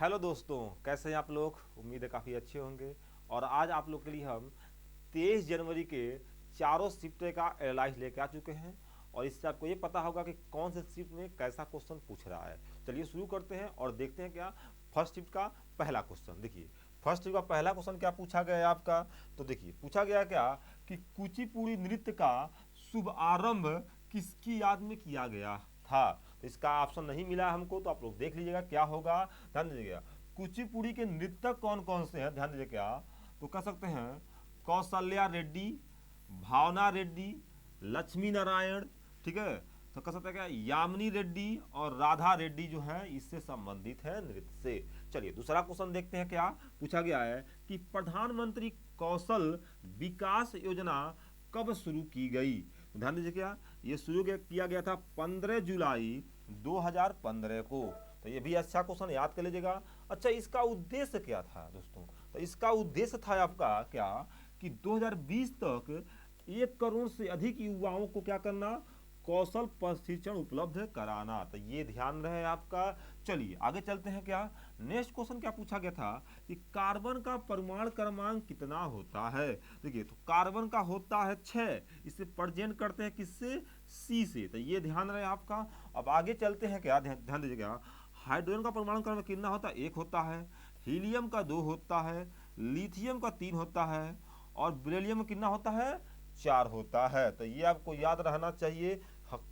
Hello दोस्तों, कैसे हैं आप लोग। उम्मीद है काफ़ी अच्छे होंगे। और आज आप लोग के लिए हम 23 जनवरी के चारों शिफ्ट का एनालाइज लेके आ चुके हैं। और इससे आपको ये पता होगा कि कौन से शिफ्ट में कैसा क्वेश्चन पूछ रहा है। चलिए शुरू करते हैं और देखते हैं क्या फर्स्ट शिफ्ट का पहला क्वेश्चन। देखिए फर्स्ट शिफ्ट का पहला क्वेश्चन क्या पूछा गया है आपका। तो देखिए पूछा गया क्या कि कुचिपुड़ी नृत्य का शुभ आरंभ किसकी याद में किया गया था। तो इसका ऑप्शन नहीं मिला हमको, तो आप लोग देख लीजिएगा क्या होगा। ध्यान दीजिएगा कुचिपुड़ी के नृतक कौन कौन से हैं, ध्यान दीजिए क्या। तो कह सकते हैं कौशल्या रेड्डी, भावना रेड्डी, लक्ष्मी नारायण, ठीक है। तो कह सकते हैं क्या यामिनी रेड्डी और राधा रेड्डी जो है इससे संबंधित है नृत्य से। चलिए दूसरा क्वेश्चन देखते हैं क्या पूछा गया है कि प्रधानमंत्री कौशल विकास योजना कब शुरू की गई। तो ध्यान दीजिए क्या ये शुरू किया गया था 15 जुलाई 2015 को। तो ये भी अच्छा क्वेश्चन याद कर लीजिएगा। अच्छा इसका उद्देश्य क्या था दोस्तों। तो इसका उद्देश्य था आपका क्या कि 2020 तक 1 करोड़ से अधिक युवाओं को क्या करना, कौशल प्रशिक्षण उपलब्ध कराना। तो ये ध्यान रहे आपका। चलिए आगे चलते हैं क्या। नेक्स्ट क्वेश्चन क्या पूछा गया था कि कार्बन का परमाणु क्रमांक कितना होता है। देखिए तो कार्बन का होता है 6, इसे प्रेजेंट करते हैं किससे, सी से। तो ये ध्यान रहे आपका। अब आगे चलते हैं क्या, ध्यान दीजिएगा। हाइड्रोजन का परमाणु क्रमांक कितना होता है, 1 होता है। हीलियम का 2 होता है। लिथियम का 3 होता है। और बेरिलियम कितना होता है, 4 होता है। तो ये आपको याद रहना चाहिए।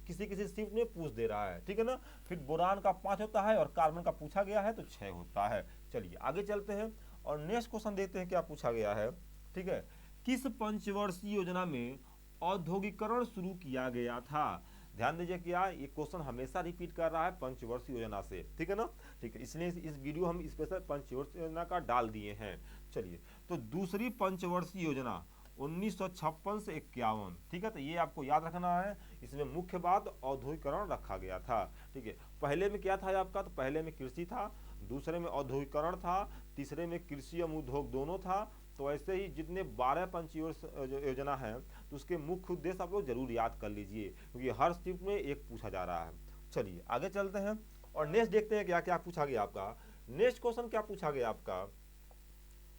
किसी किसी शिफ्ट में पूछ दे रहा है, ठीक है ना। फिर बोरान का 5 होता है और कार्बन का पूछा गया है तो 6 होता है। चलिए आगे चलते हैं और नेक्स्ट क्वेश्चन देखते हैं क्या पूछा गया है। ठीक है, किस पंचवर्षीय योजना में औद्योगिकरण शुरू किया गया था। ध्यान दीजिए क्या ये क्वेश्चन हमेशा रिपीट कर रहा है पंचवर्षीय योजना से, ठीक है ना। ठीक है, इसलिए इस वीडियो हम स्पेशल पंचवर्षीय योजना का डाल दिए हैं। चलिए तो दूसरी पंचवर्षीय योजना 1956 से 51, ठीक है। तो ये आपको याद रखना है। इसमें मुख्य बात औद्योगिकरण रखा गया था, ठीक है। पहले में क्या था आपका, तो पहले में कृषि था, दूसरे में औद्योगिकरण था, तीसरे में कृषि एवं उद्योग दोनों था। तो ऐसे ही जितने 12 पंचवर्षीय योजना है तो उसके मुख्य उद्देश्य आप लोग जरूर याद कर लीजिए, क्योंकि हर शिफ्ट में एक पूछा जा रहा है। चलिए आगे चलते हैं और नेक्स्ट देखते हैं क्या क्या पूछा गया आपका। नेक्स्ट क्वेश्चन क्या पूछा गया आपका,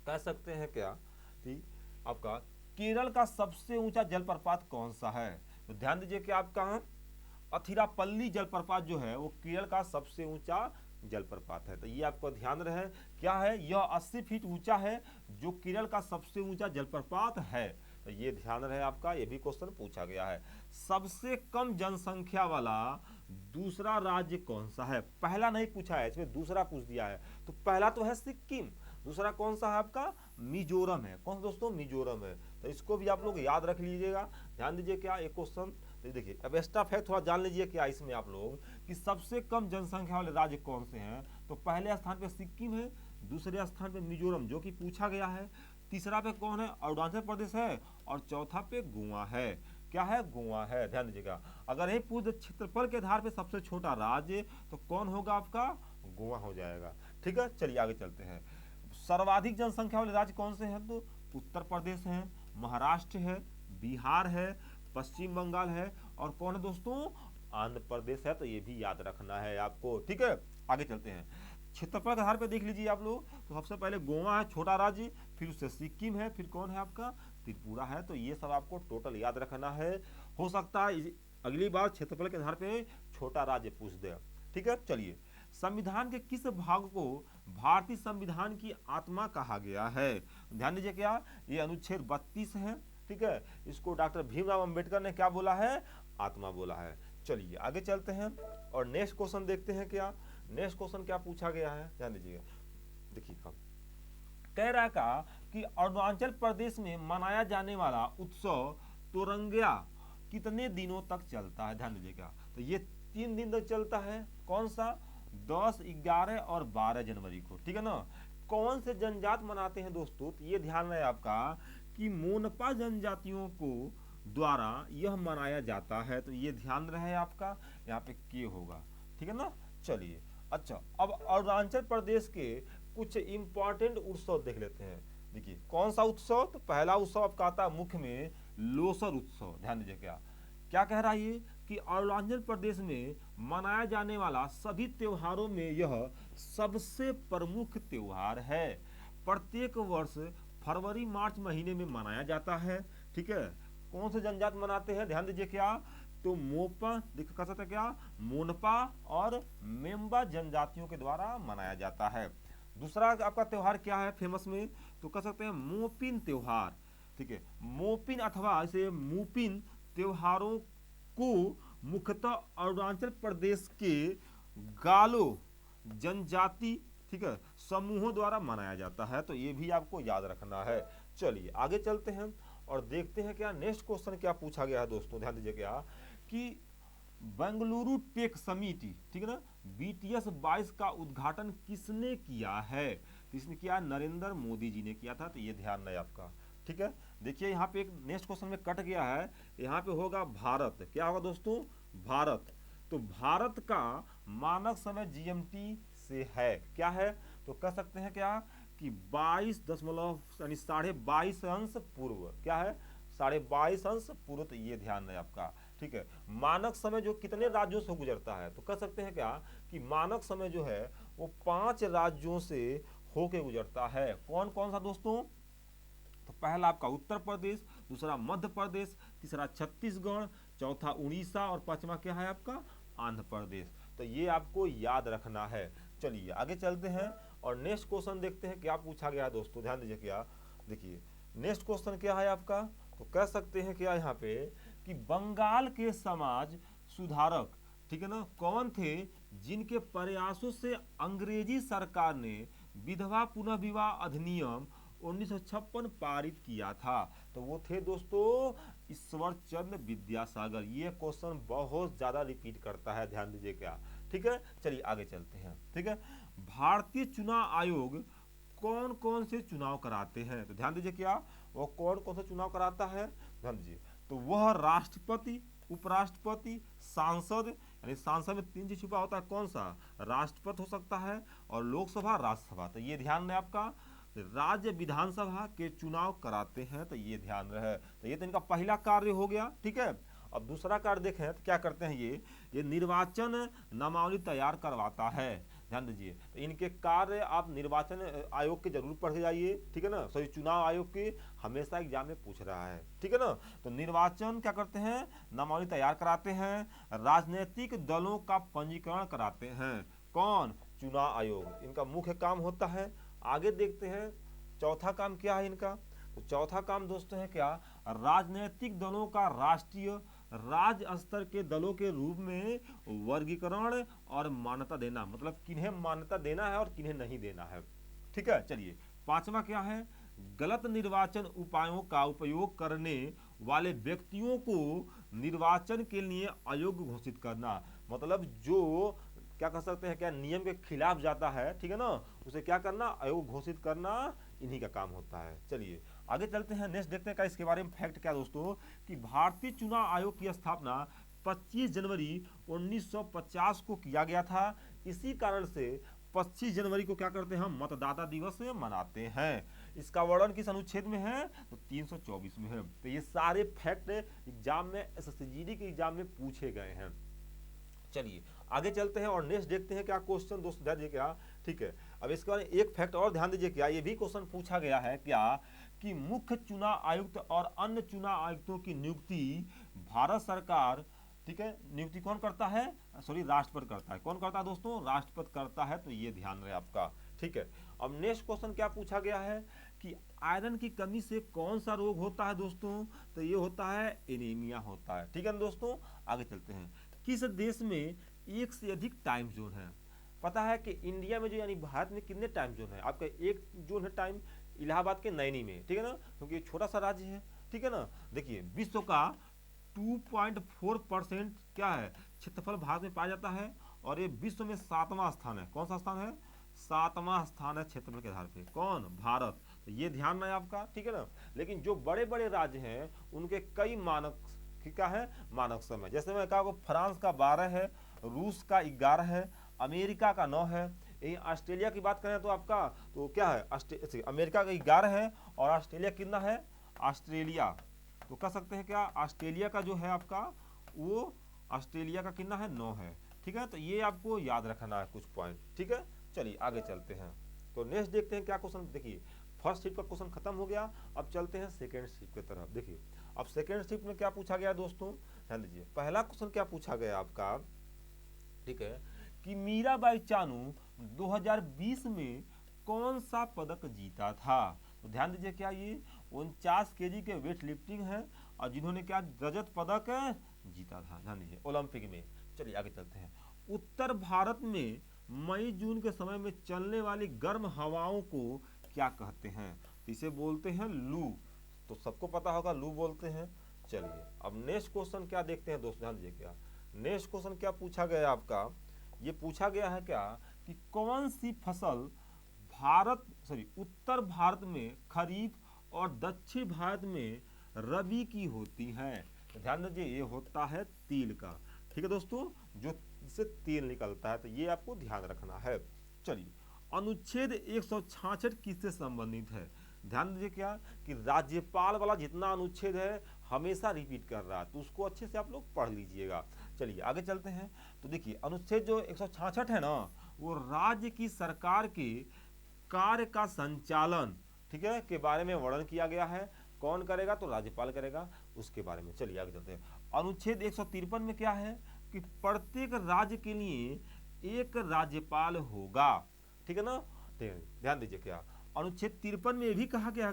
कह सकते हैं क्या कि आपका केरल का सबसे ऊंचा जलप्रपात कौन सा है। तो ध्यान दीजिए कि आपका अथिरापल्ली जलप्रपात जो है वो केरल का सबसे ऊंचा जलप्रपात है। तो ये आपको ध्यान रहे क्या है, यह 80 फीट ऊंचा है जो केरल का सबसे ऊंचा जलप्रपात है। तो ये ध्यान रहे आपका, ये भी क्वेश्चन पूछा गया है। सबसे कम जनसंख्या वाला दूसरा राज्य कौन सा है। पहला नहीं पूछा है, इसमें दूसरा पूछ दिया है। तो पहला तो है सिक्किम, दूसरा कौन सा है आपका, मिजोरम है। कौन सा दोस्तों, मिजोरम है। तो इसको भी आप लोग याद रख लीजिएगा। ध्यान दीजिए क्या एक क्वेश्चन। तो देखिए अब एक्स्ट्रा फैक्ट थोड़ा जान लीजिए क्या इसमें आप लोग कि सबसे कम जनसंख्या वाले राज्य कौन से हैं। तो पहले स्थान पे सिक्किम है, दूसरे स्थान पे मिजोरम जो कि पूछा गया है, तीसरा पे कौन है, अरुणाचल प्रदेश है, और चौथा पे गोवा है। क्या है, गोवा है। ध्यान दीजिएगा अगर यही पूछ क्षेत्रफल के आधार पे सबसे छोटा राज्य तो कौन होगा आपका, गोवा हो जाएगा। ठीक है, चलिए आगे चलते हैं। सर्वाधिक जनसंख्या वाले राज्य कौन से हैं, तो उत्तर प्रदेश है, महाराष्ट्र है, बिहार है, पश्चिम बंगाल है, और कौन है दोस्तों, आंध्र प्रदेश है। तो ये भी याद रखना है आपको, ठीक है। आगे चलते हैं, क्षेत्रफल के आधार पे देख लीजिए आप लोग। तो सबसे पहले गोवा है छोटा राज्य, फिर उससे सिक्किम है, फिर कौन है आपका, त्रिपुरा है। तो ये सब आपको टोटल याद रखना है। हो सकता है अगली बार क्षेत्रफल के आधार पे छोटा राज्य पूछ दे, ठीक है। चलिए संविधान के किस भाग को भारतीय संविधान की आत्मा कहा गया है। ध्यान दीजिए क्या ये अनुच्छेद 32 है, ठीक है। इसको डॉक्टर भीमराव अंबेडकर ने क्या बोला है, आत्मा बोला है। चलिए आगे चलते हैं और नेक्स्ट क्वेश्चन देखते हैं क्या। नेक्स्ट क्वेश्चन क्या पूछा गया है, ध्यान दीजिएगा। देखिए कह रहा का कि अरुणाचल प्रदेश में मनाया जाने वाला उत्सव तोरंगिया कितने दिनों तक चलता है। ध्यान दीजिएगा तो ये 3 दिन तक चलता है। कौन सा, 10, 11 और 12 जनवरी को, ठीक है ना। कौन से जनजात मनाते हैं दोस्तों, तो ये ध्यान रहे आपका कि मोनपा जनजातियों को द्वारा यह मनाया जाता है। तो ये ध्यान रहे आपका, यहाँ पे के होगा, ठीक है ना। चलिए अच्छा अब अरुणाचल प्रदेश के कुछ इंपॉर्टेंट उत्सव देख लेते हैं। देखिए कौन सा उत्सव, तो पहला उत्सव आपका आता है मुख्य में लोसर उत्सव। ध्यान दीजिए क्या क्या कह रहा है ये कि अरुणाचल प्रदेश में मनाया जाने वाला सभी त्योहारों में यह सबसे प्रमुख त्योहार है। प्रत्येक वर्ष फरवरी मार्च महीने में मनाया जाता है। ठीक है, कौन से जनजाति मनाते हैं, ध्यान दीजिए क्या, तो मोपा देख कर सकते क्या, मोनपा और मेम्बा जनजातियों के द्वारा मनाया जाता है। दूसरा आपका त्योहार क्या है फेमस में, तो कह सकते हैं मोपिन त्योहार। ठीक है, मोपिन अथवा इसे मुपिन त्योहारों को मुख्यतः अरुणाचल प्रदेश के गालो जनजाति, ठीक है, समूहों द्वारा मनाया जाता है। तो ये भी आपको याद रखना है। चलिए आगे चलते हैं और देखते हैं क्या नेक्स्ट क्वेश्चन क्या पूछा गया है दोस्तों, ध्यान दीजिए क्या, कि बेंगलुरु टेक समिति, ठीक है ना, BTS 22 का उद्घाटन किसने किया है, तो इसने किया नरेंद्र मोदी जी ने किया था। तो ये ध्यान रहे आपका। ठीक है, देखिए यहाँ पे एक नेक्स्ट क्वेश्चन में कट गया है, यहाँ पे होगा भारत, क्या होगा दोस्तों, भारत। तो भारत का मानक समय GMT से है, क्या है, तो कह सकते हैं क्या कि 22.22 पूर्व, क्या है, 22.5 पूर्व। तो ये ध्यान रहे आपका। ठीक है, मानक समय जो कितने राज्यों से गुजरता है, तो कह सकते हैं क्या कि मानक समय जो है वो 5 राज्यों से होके गुजरता है। कौन कौन सा दोस्तों, तो पहला आपका उत्तर प्रदेश, दूसरा मध्य प्रदेश, तीसरा छत्तीसगढ़, चौथा उड़ीसा और पांचवा क्या है आपका आंध्र प्रदेश। तो ये आपको याद रखना है। चलिए आगे चलते हैं और नेक्स्ट क्वेश्चन देखते हैं क्या पूछा गया है दोस्तों, ध्यान दीजिए क्या, देखिए नेक्स्ट क्वेश्चन क्या है आपका, तो कह सकते हैं क्या यहाँ पे कि बंगाल के समाज सुधारक, ठीक है ना, कौन थे जिनके प्रयासों से अंग्रेजी सरकार ने विधवा पुनः विवाह अधिनियम 1956 पारित किया था। तो वो थे दोस्तों ईश्वर चंद्र विद्यासागर। ये क्वेश्चन बहुत ज्यादा रिपीट करता है, ध्यान दीजिए क्या। ठीक है, चलिए आगे चलते हैं। ठीक है, भारतीय चुनाव आयोग कौन कौन से चुनाव कराते हैं, तो ध्यान दीजिए क्या, वो कौन कौन से चुनाव कराता है, ध्यान दीजिए। तो वह राष्ट्रपति, उपराष्ट्रपति, सांसद, यानी सांसद में 3 चीज छुपा होता है, कौन सा, राष्ट्रपति हो सकता है और लोकसभा, राज्यसभा। तो ये ध्यान रहे आपका, राज्य विधानसभा के चुनाव कराते हैं। तो ये ध्यान रहे। तो ये तो इनका पहला कार्य हो गया। ठीक है, अब दूसरा कार्य देखें तो क्या करते हैं, ये निर्वाचन नामावली तैयार करवाता है। ध्यान दीजिए, तो इनके कार्य आप निर्वाचन आयोग के जरूर पढ़ जाइए। ठीक है ना, सॉरी चुनाव आयोग के हमेशा एग्जाम में पूछ रहा है। ठीक है ना, तो निर्वाचन क्या करते हैं, नामावली तैयार कराते हैं, राजनीतिक दलों का पंजीकरण कराते हैं, कौन, चुनाव आयोग, इनका मुख्य काम होता है। आगे देखते हैं चौथा काम क्या है इनका, तो चौथा काम दोस्तों है क्या, राजनीतिक दलों का राष्ट्रीय राज्य स्तर के दलों के रूप में वर्गीकरण और मान्यता देना, मतलब किन्हें मान्यता देना है और किन्हें नहीं देना है। ठीक है, चलिए पांचवा क्या है, गलत निर्वाचन उपायों का उपयोग करने वाले व्यक्तियों को निर्वाचन के लिए अयोग्य घोषित करना, मतलब जो क्या कर सकते हैं, क्या नियम के खिलाफ जाता है, ठीक है ना, उसे क्या करना, अयोग्य घोषित करना, इन्हीं का काम होता है। चलिए आगे चलते हैं, नेक्स्ट देखते हैं क्या इसके बारे में फैक्ट क्या दोस्तों, कि भारतीय चुनाव आयोग की स्थापना 25 जनवरी 1950 को किया गया था। इसी कारण से 25 जनवरी को क्या करते हैं, हम मतदाता दिवस मनाते हैं। इसका वर्णन किस अनुच्छेद में है, तो 324 में है। तो ये सारे फैक्ट एग्जाम में, SSGD के एग्जाम में पूछे गए हैं। चलिए आगे चलते हैं और नेक्स्ट देखते हैं क्या क्वेश्चन दोस्तों, ध्यान दीजिए क्या। ठीक है, अब इसके बारे में एक फैक्ट और ध्यान दीजिए क्या, ये भी क्वेश्चन पूछा गया है क्या, कि मुख्य चुनाव आयुक्त और अन्य चुनाव आयुक्तों की नियुक्ति भारत सरकार, ठीक है, नियुक्ति कौन करता है, सॉरी राष्ट्रपति करता है। कौन करता है दोस्तों, राष्ट्रपति करता है। तो ये ध्यान रहे आपका। ठीक है, अब नेक्स्ट क्वेश्चन क्या पूछा गया है, कि आयरन की कमी से कौन सा रोग होता है दोस्तों, तो ये होता है एनीमिया होता है। ठीक है दोस्तों, आगे चलते हैं। किस देश में एक से अधिक टाइम जोन है, पता है कि इंडिया में जो यानी भारत में कितने टाइम जोन है, आपका एक जोन है टाइम इलाहाबाद के नैनी में, ठीक है ना, क्योंकि छोटा सा राज्य है। ठीक है ना, देखिए विश्व का 2.4% क्या है, क्षेत्रफल भारत में पाया जाता है, और ये विश्व में 7वां स्थान है। कौन सा स्थान है, 7वां स्थान है क्षेत्रफल के आधार पे, कौन, भारत। तो ये ध्यान है आपका। ठीक है ना, लेकिन जो बड़े बड़े राज्य हैं उनके कई मानक क्या है, मानक समय, जैसे मैं कहा फ्रांस का 12 है, रूस का 11 है, अमेरिका का 9 है। यही ऑस्ट्रेलिया की बात करें तो आपका तो क्या है, अमेरिका का 11 है और ऑस्ट्रेलिया कितना है, ऑस्ट्रेलिया तो कह सकते हैं क्या, ऑस्ट्रेलिया का जो है आपका वो ऑस्ट्रेलिया का कितना है 9 है। ठीक है, तो ये आपको याद रखना है कुछ पॉइंट। ठीक है, चलिए आगे चलते हैं। तो नेक्स्ट देखते हैं क्या क्वेश्चन। देखिए फर्स्ट शिफ्ट का क्वेश्चन खत्म हो गया, अब चलते हैं सेकेंड शिफ्ट की तरफ। देखिए अब सेकेंड शिफ्ट में क्या पूछा गया दोस्तों, ध्यान दीजिए। पहला क्वेश्चन क्या पूछा गया आपका, ठीक है, कि मीराबाई चानू 2020 में कौन सा पदक जीता था। तो ध्यान दीजिए क्या ये 49 केजी के वेट लिफ्टिंग है और जिन्होंने क्या रजत पदक जीता था, ध्यान दीजिए ओलंपिक में। चलिए आगे चलते हैं। उत्तर भारत में मई जून के समय में चलने वाली गर्म हवाओं को क्या कहते हैं, तो इसे बोलते हैं लू। तो सबको पता होगा लू बोलते हैं। चलिए अब नेक्स्ट क्वेश्चन क्या देखते हैं दोस्तों, ध्यान दीजिए क्या नेक्स्ट क्वेश्चन क्या पूछा गया आपका। ये पूछा गया है क्या कि कौन सी फसल उत्तर भारत में खरीफ और दक्षिण भारत में रबी की होती है। तो ध्यान दीजिए ये होता है तिल का। ठीक है दोस्तों, जो इससे तेल निकलता है, तो ये आपको ध्यान रखना है। चलिए अनुच्छेद 166 किससे संबंधित है। ध्यान दीजिए क्या कि राज्यपाल वाला जितना अनुच्छेद है हमेशा रिपीट कर रहा है, तो उसको अच्छे से आप लोग पढ़ लीजिएगा। चलिए आगे चलते हैं। तो देखिए अनुच्छेद जो 166 है ना, वो राज्य की सरकार के कार्य का संचालन, ठीक है, के बारे में वर्णन किया गया है। कौन करेगा, तो राज्यपाल करेगा, उसके बारे में। चलिए आगे चलते हैं। अनुच्छेद 153 में क्या है कि प्रत्येक राज्य के लिए एक राज्यपाल होगा। ठीक है ना, ठीक है, ध्यान दीजिए क्या अनुच्छेद 53 में भी कहा गया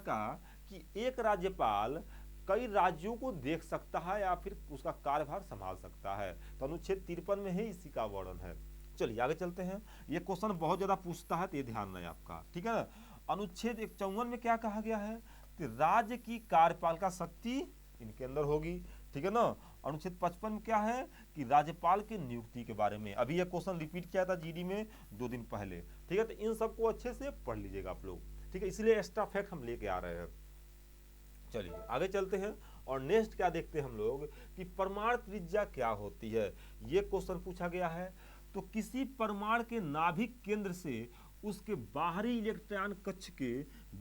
कि एक राज्यपाल कई राज्यों को देख सकता है या फिर उसका कार्यभार संभाल सकता है। तो अनुच्छेद 53 में ही इसी का वर्णन है। चलिए आगे चलते हैं। ये क्वेश्चन बहुत ज्यादा पूछता है, तो ये ध्यान रहे आपका। ठीक है ना, अनुच्छेद 154 में क्या कहा गया है कि राज्य की कार्यपालिका शक्ति इनके अंदर होगी। ठीक है ना, अनुच्छेद 55 में क्या है कि राज्यपाल की नियुक्ति के बारे में। अभी यह क्वेश्चन रिपीट किया था जीडी में 2 दिन पहले। ठीक है, तो इन सबको अच्छे से पढ़ लीजिएगा आप लोग। ठीक है, इसलिए एक्स्ट्रा फैक्ट हम लेके आ रहे हैं। चलिए आगे चलते हैं और नेक्स्ट क्या देखते हैं हम लोग कि परमाणु त्रिज्या क्या होती है। ये क्वेश्चन पूछा गया है। तो किसी परमाणु के नाभिक केंद्र से उसके बाहरी इलेक्ट्रॉन कक्ष के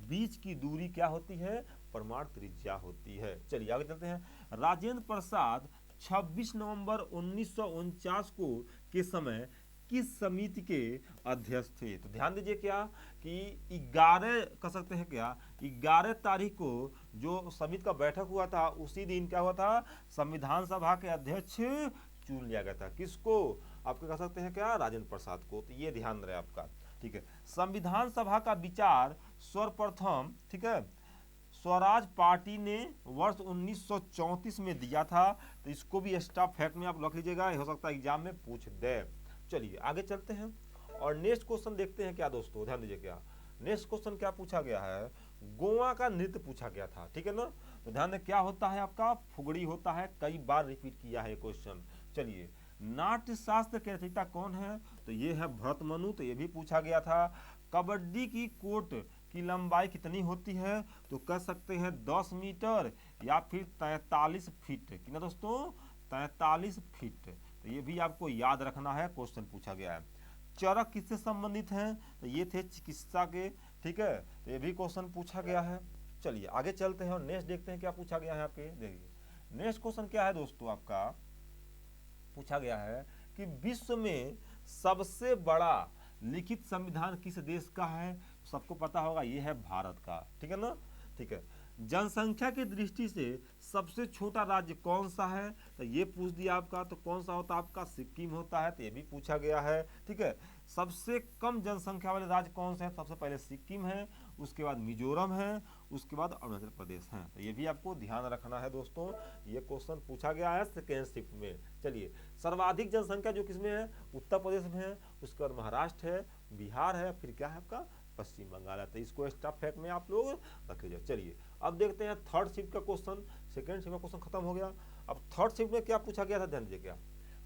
बीच की दूरी क्या होती है, परमाणु त्रिज्या होती है। चलिए आगे चलते हैं। राजेंद्र प्रसाद 26 नवंबर 1949 को के समय किस समिति के अध्यक्ष थे। तो ध्यान दीजिए क्या कि 11 कह सकते हैं क्या 11 तारीख को जो समिति का बैठक हुआ था, उसी दिन क्या हुआ था, संविधान सभा के अध्यक्ष चुन लिया गया था। किसको, आपके कह सकते हैं क्या, राजेंद्र प्रसाद को। तो ये ध्यान रहे आपका। ठीक है, संविधान सभा का विचार सर्वप्रथम, ठीक है, स्वराज पार्टी ने वर्ष 1934 में दिया था। तो इसको भी एक्स्ट्रा फैक्ट में आप रख लीजिएगा, हो सकता है एग्जाम में पूछ दे। चलिए आगे चलते हैं और नेक्स्ट क्वेश्चन देखते हैं क्या दोस्तों, ध्यान दीजिए क्या नेक्स्ट क्वेश्चन क्या पूछा गया है। गोवा का नृत्य पूछा गया था। ठीक है ना, तो ध्यान दें क्या होता है आपका, फुगड़ी होता है। कई बार रिपीट किया है क्वेश्चन। चलिए नाट्य शास्त्र के रचयिता कौन है, तो ये है भरत मनु। तो ये भी पूछा गया था। कबड्डी की कोर्ट की लंबाई कितनी होती है, तो कह सकते हैं 10 मीटर या फिर 43 फीट। कितना दोस्तों, 43 फीट। तो ये भी आपको याद रखना है, क्वेश्चन पूछा गया है। चरक किससे संबंधित हैं, तो ये थे चिकित्सा के। ठीक है, तो ये भी क्वेश्चन पूछा गया है। चलिए आगे चलते हैं और नेक्स्ट देखते हैं क्या पूछा गया है आपके। देखिए नेक्स्ट क्वेश्चन क्या है दोस्तों, आपका पूछा गया है कि विश्व में सबसे बड़ा लिखित संविधान किस देश का है। सबको पता होगा ये है भारत का। ठीक है ना, ठीक है। जनसंख्या की दृष्टि से सबसे छोटा राज्य कौन सा है, तो ये पूछ दिया आपका। तो कौन सा होता है आपका, सिक्किम होता है। तो ये भी पूछा गया है। ठीक है, सबसे कम जनसंख्या वाले राज्य कौन से हैं, सबसे पहले सिक्किम है, उसके बाद मिजोरम है, उसके बाद अरुणाचल प्रदेश है। तो ये भी आपको ध्यान रखना है दोस्तों, ये क्वेश्चन पूछा गया है सेकेंड शिफ्ट में। चलिए सर्वाधिक जनसंख्या जो किसमें है, उत्तर प्रदेश में है, उसके बाद महाराष्ट्र है, बिहार है, फिर क्या है आपका पश्चिम बंगाल है। तो इसको एक्स्ट्रा फैक्ट में आप लोग रख लीजिए। चलिए अब देखते हैं थर्ड शिफ्ट का क्वेश्चन। सेकंड शिफ्ट का क्वेश्चन खत्म हो गया। अब थर्ड शिफ्ट में क्या पूछा गया था, ध्यान दीजिए क्या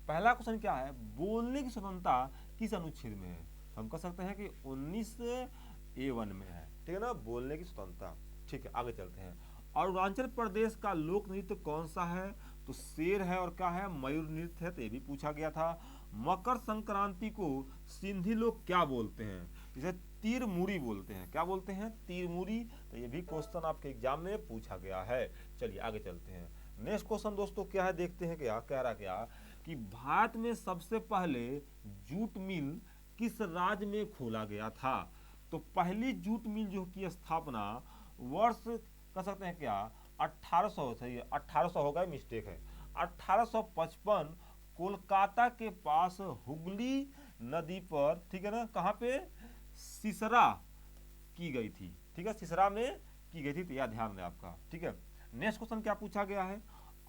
पहला क्वेश्चन क्या है, बोलने की स्वतंत्रता किस अनुच्छेद में है। हम कह सकते हैं कि 19A1 में है। ठीक है ना, बोलने की स्वतंत्रता। ठीक है आगे चलते हैं। अरुणाचल प्रदेश का लोक नृत्य कौन सा है, तो शेर है और क्या है, मयूर नृत्य है। तो ये भी पूछा गया था। मकर संक्रांति को सिंधी लोग क्या बोलते हैं, इसे तीर मुड़ी बोलते हैं। क्या बोलते हैं, तीर मुड़ी। तो ये भी क्वेश्चन आपके एग्जाम में पूछा गया है। चलिए आगे चलते हैं। नेक्स्ट क्वेश्चन दोस्तों क्या है, देखते हैं क्या कह रहा क्या कि भारत में सबसे पहले जूट मिल किस राज्य में खोला गया था। तो पहली जूट मिल जो की स्थापना वर्ष कह सकते हैं क्या 1800, सही है 1800 होगा, मिस्टेक है, 1855 कोलकाता के पास हुगली नदी पर, ठीक है ना, कहाँ पे, सिसरा की गई थी, ठीक है, सिसरा में की गई थी, तो यह ध्यान है आपका। ठीक है, नेक्स्ट क्वेश्चन क्या पूछा गया है,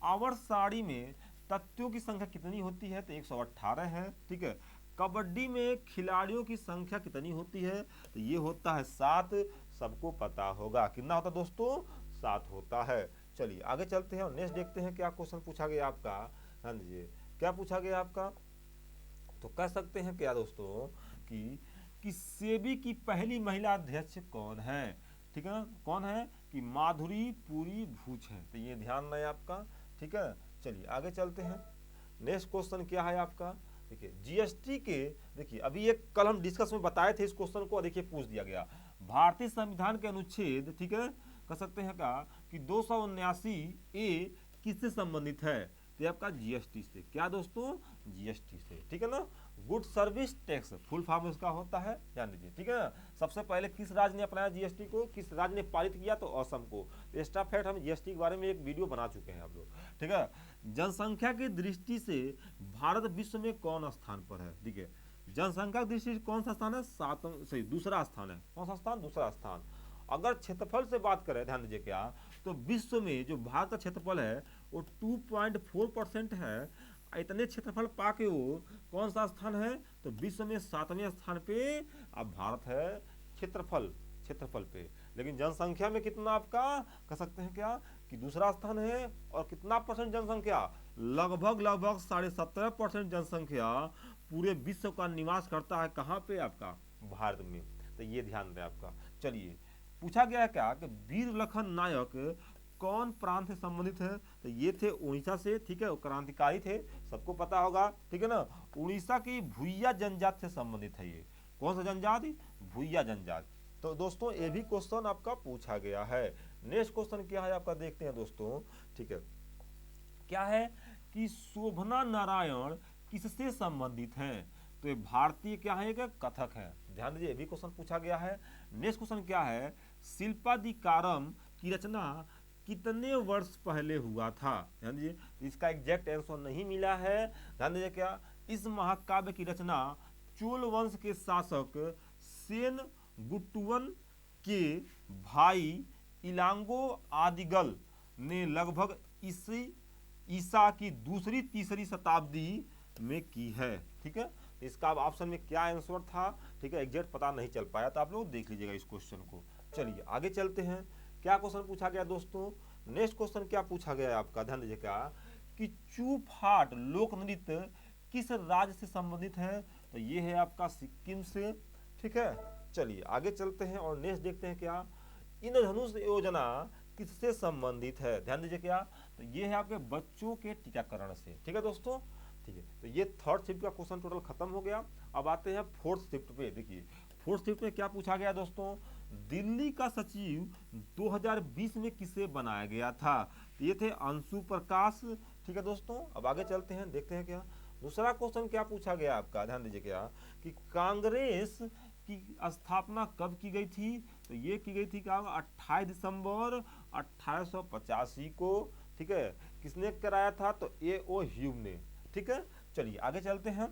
आवर्त सारणी में तत्वों की संख्या कितनी होती है, तो 118 है। ठीक है, कबड्डी में खिलाड़ियों की संख्या कितनी होती है, तो ये होता है 7, सबको पता होगा कितना होता है दोस्तों, 7 होता है। चलिए आगे चलते हैं और नेक्स्ट देखते हैं क्या क्वेश्चन पूछा गया आपका। हाँ जी, क्या पूछा गया आपका, तो कह सकते हैं क्या दोस्तों कि सेबी की पहली महिला अध्यक्ष कौन है। ठीक है ना, कौन है, कि माधुरी पुरी भूच है, तो ये ध्यान रहे आपका। ठीक है, चलिए आगे चलते हैं। नेक्स्ट क्वेश्चन क्या है आपका, देखिए जीएसटी के, देखिए अभी एक कल हम डिस्कस में बताए थे इस क्वेश्चन को, देखिए पूछ दिया गया, भारतीय संविधान के अनुच्छेद, ठीक है, कह सकते हैं क्या कि 279A किससे संबंधित है, तो आपका जीएसटी से, क्या दोस्तों, जीएसटी से। ठीक है ना, good service tax full form उसका होता है, ध्यान दीजिए। ठीक है ना, सबसे पहले किस राज्य ने अपनाया जीएसटी को, किस राज्य ने पारित किया, तो असम को। एक्स्ट्रा फैक्ट हम जीएसटी के बारे में एक वीडियो बना चुके हैं आप लोग। ठीक है, जनसंख्या की दृष्टि से भारत विश्व में कौन स्थान पर है, ठीक है, जनसंख्या की दृष्टि से कौन सा स्थान है, सही दूसरा स्थान है, कौन सा स्थान, दूसरा स्थान। अगर क्षेत्रफल से बात करें, ध्यान दीजिए क्या, तो विश्व में जो भारत का क्षेत्रफल है वो 2.4% है, इतने क्षेत्रफल पाके वो कौन सा स्थान है, तो विश्व में 7वें स्थान पे अब भारत है, क्षेत्रफल पे। लेकिन जनसंख्या में कितना आपका, कह सकते हैं क्या कि दूसरा स्थान है, और कितना परसेंट जनसंख्या, लगभग 17.5% जनसंख्या पूरे विश्व का निवास करता है, कहाँ पे आपका, भारत में, तो ये ध्यान रहे आपका। चलिए पूछा गया है क्या कि वीर लखन नायक कौन प्रांत से संबंधित है, तो ये थे उड़ीसा से। ठीक है, वो क्रांतिकारी थे, सबको पता होगा। ठीक है ना, उड़ीसा की भुइया जनजाति से संबंधित है ये, कौन सा जनजाति, भुइया जनजाति। तो दोस्तों ये भी क्वेश्चन आपका पूछा गया है। नेक्स्ट क्वेश्चन क्या है आपका, देखते हैं दोस्तों। ठीक है, क्या है कि शोभना नारायण किससे संबंधित हैं, तो ये भारतीय क्या है, कथक है, ध्यान दीजिए, भी क्वेश्चन पूछा गया है। नेक्स्ट क्वेश्चन क्या है, शिल्पादिकारम की रचना कितने वर्ष पहले हुआ था, ध्यान दीजिए, इसका एग्जैक्ट आंसर नहीं मिला है। ध्यान दीजिए क्या, इस महाकाव्य की रचना चोल वंश के शासक सेन गुट्टुवन के भाई इलांगो आदिगल ने लगभग ईसा की दूसरी तीसरी शताब्दी में की है। ठीक है, इसका अब ऑप्शन में क्या आंसर था, ठीक है, एग्जैक्ट पता नहीं चल पाया, तो आप लोग देख लीजिएगा इस क्वेश्चन को। चलिए आगे चलते हैं, क्या क्वेश्चन पूछा गया दोस्तों। नेक्स्ट क्वेश्चन क्या पूछा गया है आपका, ध्यान दीजिएगा कि चूफाट लोक नृत्य किस राज्य से संबंधित है, तो ये है आपका सिक्किम से। ठीक है, चलिए आगे चलते हैं और नेक्स्ट देखते हैं क्या, इंद्रधनुष योजना किससे संबंधित है, ध्यान दीजिए क्या, तो ये है आपके बच्चों के टीकाकरण से। ठीक है दोस्तों, ठीक है, तो ये थर्ड शिफ्ट का क्वेश्चन टोटल खत्म हो गया। अब आते हैं फोर्थ शिफ्ट पे। देखिए फोर्थ शिफ्ट में क्या पूछा गया दोस्तों, दिल्ली का सचिव 2020 में किसे बनाया गया था, तो ये थे अंशु प्रकाश। ठीक है दोस्तों, अब आगे चलते हैं, देखते हैं क्या दूसरा क्वेश्चन क्या पूछा गया आपका, ध्यान दीजिए क्या कि कांग्रेस की स्थापना कब की गई थी, तो ये की गई थी क्या, 28 दिसंबर 1885 को। ठीक है, किसने कराया था, तो A.O. ह्यूम ने। ठीक है, चलिए आगे चलते हैं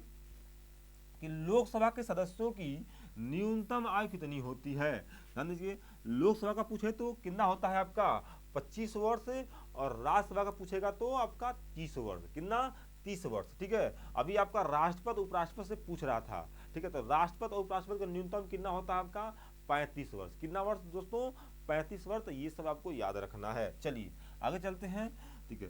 कि लोकसभा के सदस्यों की न्यूनतम आयु कितनी होती है। ध्यान दीजिए, लोकसभा का पूछे तो कितना होता है आपका 25 वर्ष, और राज्यसभा का पूछेगा तो आपका 30 वर्ष, कितना 30 वर्ष। ठीक है, अभी आपका राष्ट्रपति उपराष्ट्रपति से पूछ रहा था। ठीक है, तो राष्ट्रपति और उपराष्ट्रपति का न्यूनतम कितना होता है आपका 35 वर्ष, कितना वर्ष दोस्तों 35 वर्ष, तो ये सब आपको याद रखना है। चलिए आगे चलते हैं। ठीक है,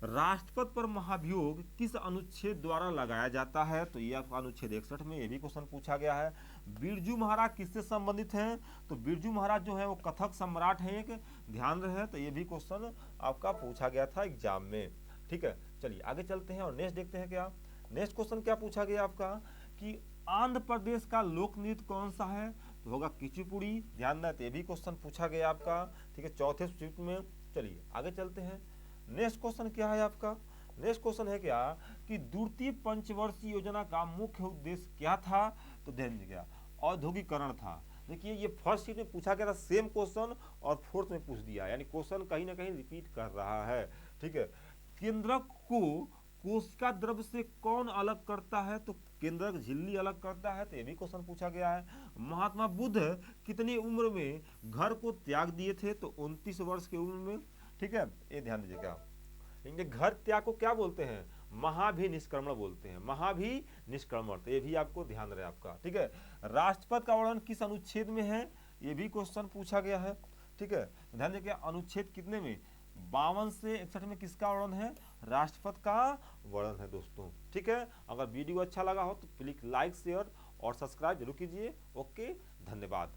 राष्ट्रपति पर महाभियोग किस अनुच्छेद द्वारा लगाया जाता है, तो ये आपका अनुच्छेद 61 में, ये भी क्वेश्चन पूछा गया है। बिरजू महाराज किससे संबंधित हैं, तो बिरजू महाराज जो है वो कथक सम्राट हैं एक, ध्यान रहे, तो ये भी क्वेश्चन आपका पूछा गया था एग्जाम में। ठीक है, चलिए आगे चलते हैं और नेक्स्ट देखते हैं क्या नेक्स्ट क्वेश्चन क्या पूछा गया आपका कि आंध्र प्रदेश का लोक नृत्य कौन सा है, तो होगा कुचिपुड़ी, ध्यान दें, तो ये भी क्वेश्चन पूछा गया आपका। ठीक है, चौथे शिफ्ट में। चलिए आगे चलते हैं, नेक्स्ट क्वेश्चन क्या है आपका, नेक्स्ट क्वेश्चन है क्या कि द्वितीय पंचवर्षीय योजना का मुख्य उद्देश्य क्या था, तो ध्यान दीजिएगा औद्योगिकरण था। देखिए ये फर्स्ट शीट में पूछा गया था सेम क्वेश्चन और फोर्थ में पूछ दिया, यानी क्वेश्चन कहीं ना कहीं रिपीट कर रहा है। ठीक है, केंद्रक को कोशिका द्रव्य से कौन अलग करता है, तो केंद्रक झिल्ली अलग करता है, तो ये भी क्वेश्चन पूछा गया है। महात्मा बुद्ध कितनी उम्र में घर को त्याग दिए थे, तो 29 वर्ष की उम्र में। ठीक है, ये ध्यान दीजिएगा। लेकिन घर त्याग को क्या बोलते हैं, महाभिनिष्क्रमण बोलते हैं, महाभिनिष्क्रमण, तो ये भी आपको ध्यान रहे आपका। ठीक है, राष्ट्रपति का वर्णन किस अनुच्छेद में है, ये भी क्वेश्चन पूछा गया है। ठीक है, ध्यान दीजिए अनुच्छेद कितने में, 52 से 61 में किसका वर्णन है, राष्ट्रपति का वर्णन है दोस्तों। ठीक है, अगर वीडियो अच्छा लगा हो तो प्लीज लाइक शेयर और सब्सक्राइब जरूर कीजिए। ओके, धन्यवाद।